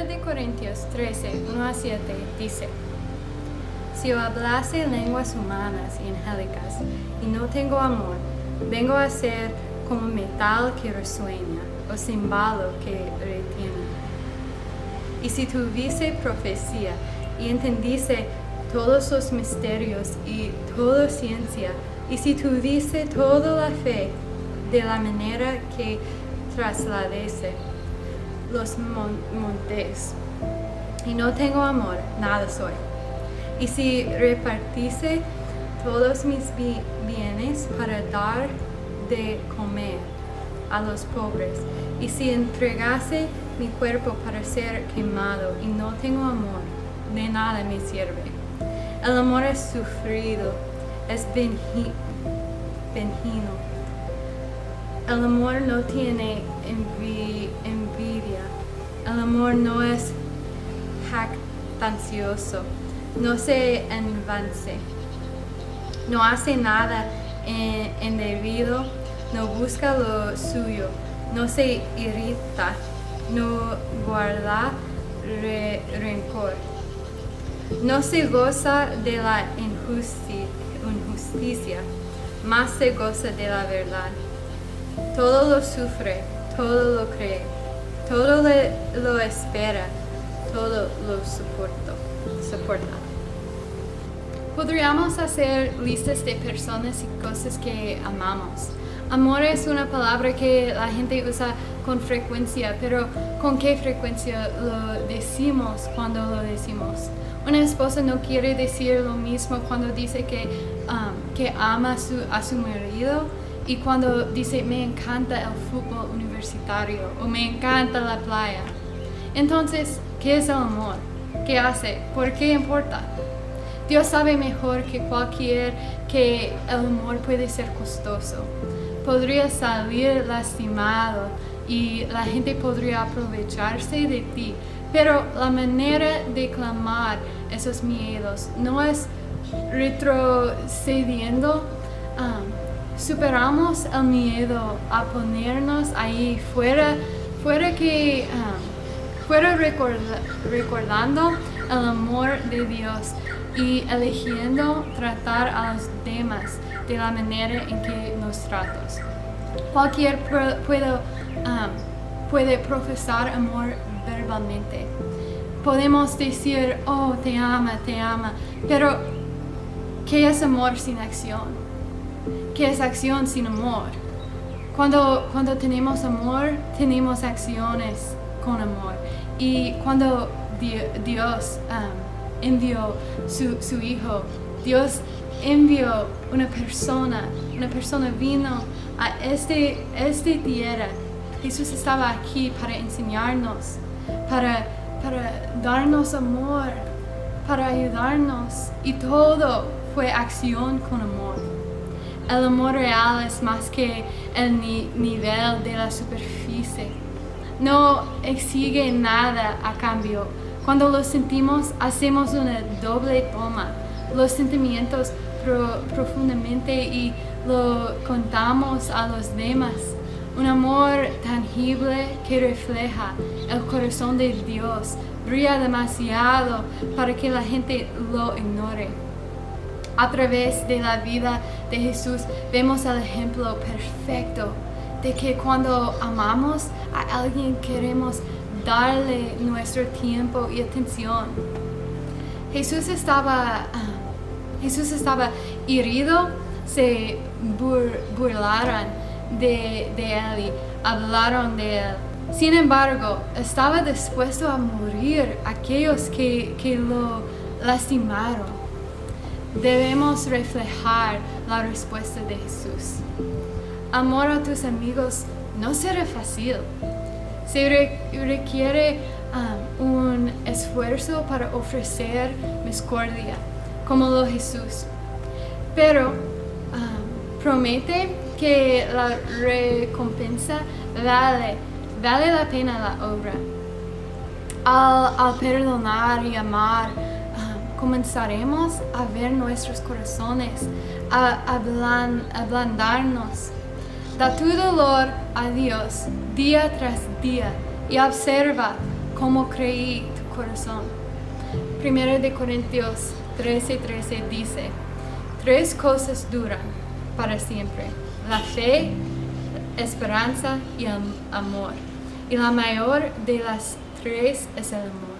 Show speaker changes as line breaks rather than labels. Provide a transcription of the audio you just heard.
de Corintios 13, 1 a 7 dice: Si yo hablase lenguas humanas y angélicas y no tengo amor, vengo a ser como metal que resuena o címbalo que retiene. Y si tuviese profecía y entendiese todos los misterios y toda ciencia, y si tuviese toda la fe de la manera que trasladase los montes, y no tengo amor, nada soy. Y si repartiese todos mis bienes para dar de comer a los pobres, y si entregase mi cuerpo para ser quemado y no tengo amor, de nada me sirve. El amor es sufrido, es benigno. El amor no tiene envidia. El amor no es jactancioso, no se envanece, no hace nada indebido, no busca lo suyo, no se irrita, no guarda rencor, no se goza de la injusticia, más se goza de la verdad. Todo lo sufre, todo lo cree, todo lo espera, todo lo soporta. Podríamos hacer listas de personas y cosas que amamos. Amor es una palabra que la gente usa con frecuencia, pero ¿con qué frecuencia lo decimos cuando lo decimos? Una esposa no quiere decir lo mismo cuando dice que ama a su marido y cuando dice me encanta el fútbol universitario o me encanta la playa. Entonces, ¿qué es el amor? ¿Qué hace? ¿Por qué importa? Dios sabe mejor que cualquier que el amor puede ser costoso. Podría salir lastimado y la gente podría aprovecharse de ti. Pero la manera de clamar esos miedos no es retrocediendo. Superamos el miedo a ponernos ahí fuera recordando el amor de Dios y eligiendo tratar a los demás de la manera en que nos tratas. Cualquier puede profesar amor verbalmente. Podemos decir, oh, te ama, pero ¿qué es amor sin acción? ¿Qué es acción sin amor? Cuando tenemos amor, tenemos acciones con amor. Y cuando Dios envió su Hijo, Dios envió una persona vino a esta tierra. Jesús estaba aquí para enseñarnos, para darnos amor, para ayudarnos, y todo fue acción con amor. El amor real es más que el nivel de la superficie. No exige nada a cambio. Cuando lo sentimos, hacemos una doble toma. Los sentimientos profundamente y lo contamos a los demás. Un amor tangible que refleja el corazón de Dios brilla demasiado para que la gente lo ignore. A través de la vida de Jesús vemos el ejemplo perfecto de que cuando amamos a alguien queremos darle nuestro tiempo y atención. Jesús estaba herido, se burlaron de él y hablaron de él. Sin embargo, estaba dispuesto a morir aquellos que lo lastimaron. Debemos reflejar la respuesta de Jesús. Amor a tus amigos no será fácil. Se requiere un esfuerzo para ofrecer misericordia, como lo Jesús. Pero promete que la recompensa vale la pena la obra. Al perdonar y amar, comenzaremos a ver nuestros corazones, a ablandarnos. Da tu dolor a Dios día tras día y observa como creí tu corazón. 1 de Corintios 13:13 dice, 3 cosas duran para siempre: la fe, esperanza y el amor. Y la mayor de las 3 es el amor.